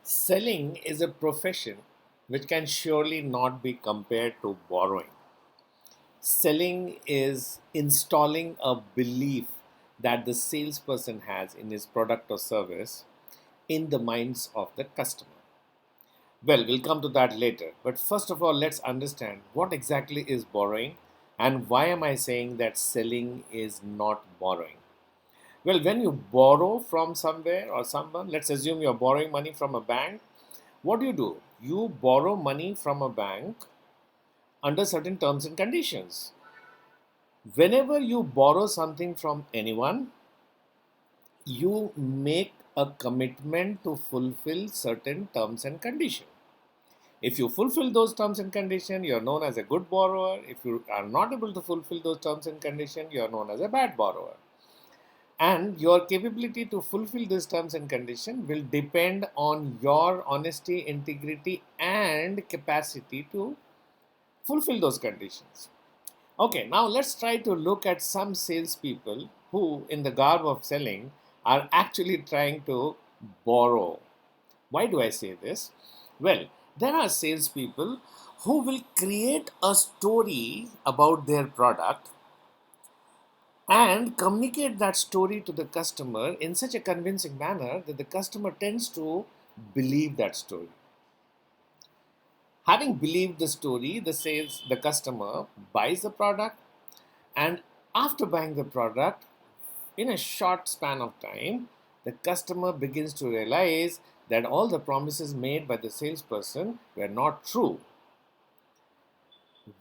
Selling is a profession which can surely not be compared to borrowing. Selling is installing a belief that the salesperson has in his product or service in the minds of the customer. Well, we'll come to that later. But first of all, let's understand what exactly is borrowing and why am I saying that selling is not borrowing. Well, when you borrow from somewhere or someone, let's assume you're borrowing money from a bank. What do? You borrow money from a bank under certain terms and conditions. Whenever you borrow something from anyone, you make a commitment to fulfill certain terms and conditions. If you fulfill those terms and conditions, you are known as a good borrower. If you are not able to fulfill those terms and conditions, you are known as a bad borrower. And your capability to fulfill these terms and conditions will depend on your honesty, integrity, and capacity to fulfill those conditions. Okay, now let's try to look at some salespeople who, in the garb of selling, are actually trying to borrow. Why do I say this? Well, there are salespeople who will create a story about their product and communicate that story to the customer in such a convincing manner that the customer tends to believe that story. Having believed the story, the customer buys the product, and after buying the product, in a short span of time, the customer begins to realize that all the promises made by the salesperson were not true.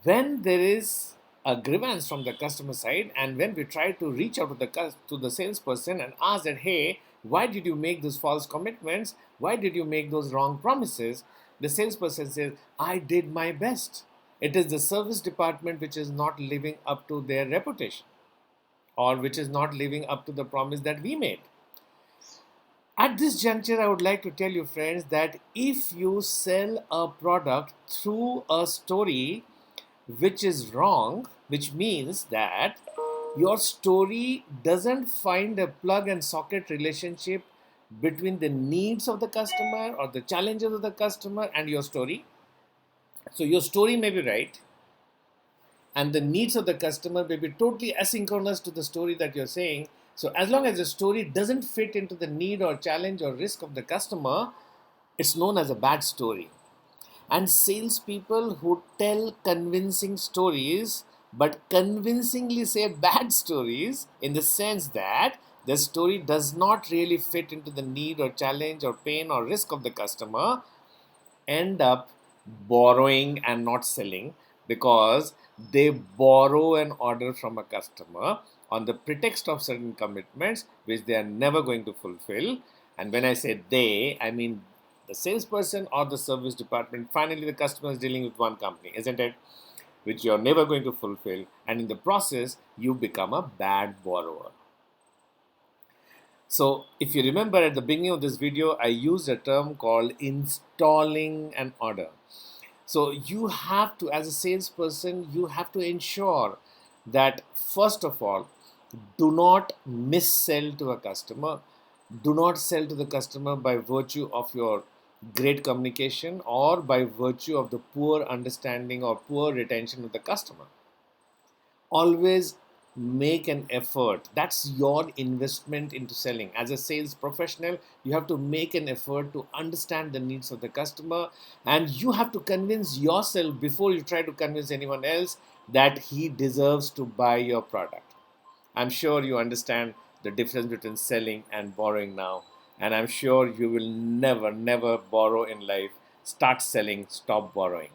When there is a grievance from the customer side, and when we try to reach out to the salesperson and ask that, hey, why did you make those false commitments? Why did you make those wrong promises? The salesperson says, I did my best. It is the service department which is not living up to their reputation, or which is not living up to the promise that we made. At this juncture, I would like to tell you, friends, that if you sell a product through a story which is wrong, which means that your story doesn't find a plug and socket relationship between the needs of the customer or the challenges of the customer and your story. So your story may be right, and the needs of the customer may be totally asynchronous to the story that you're saying. So as long as the story doesn't fit into the need or challenge or risk of the customer, it's known as a bad story. And salespeople who tell convincing stories but convincingly say bad stories, in the sense that the story does not really fit into the need or challenge or pain or risk of the customer, end up borrowing and not selling, because they borrow an order from a customer on the pretext of certain commitments which they are never going to fulfill. And when I say they, I mean the salesperson or the service department. Finally, the customer is dealing with one company, isn't it? Which you're never going to fulfill, and in the process, you become a bad borrower. So, if you remember at the beginning of this video, I used a term called installing an order. So, you have to, as a salesperson, you have to ensure that, first of all, do not missell to a customer. Do not sell to the customer by virtue of your great communication or by virtue of the poor understanding or poor retention of the customer. Always make an effort. That's your investment into selling. As a sales professional, you have to make an effort to understand the needs of the customer, and you have to convince yourself before you try to convince anyone else that he deserves to buy your product. I'm sure you understand the difference between selling and borrowing now, and I'm sure you will never borrow in life. Start selling, stop borrowing.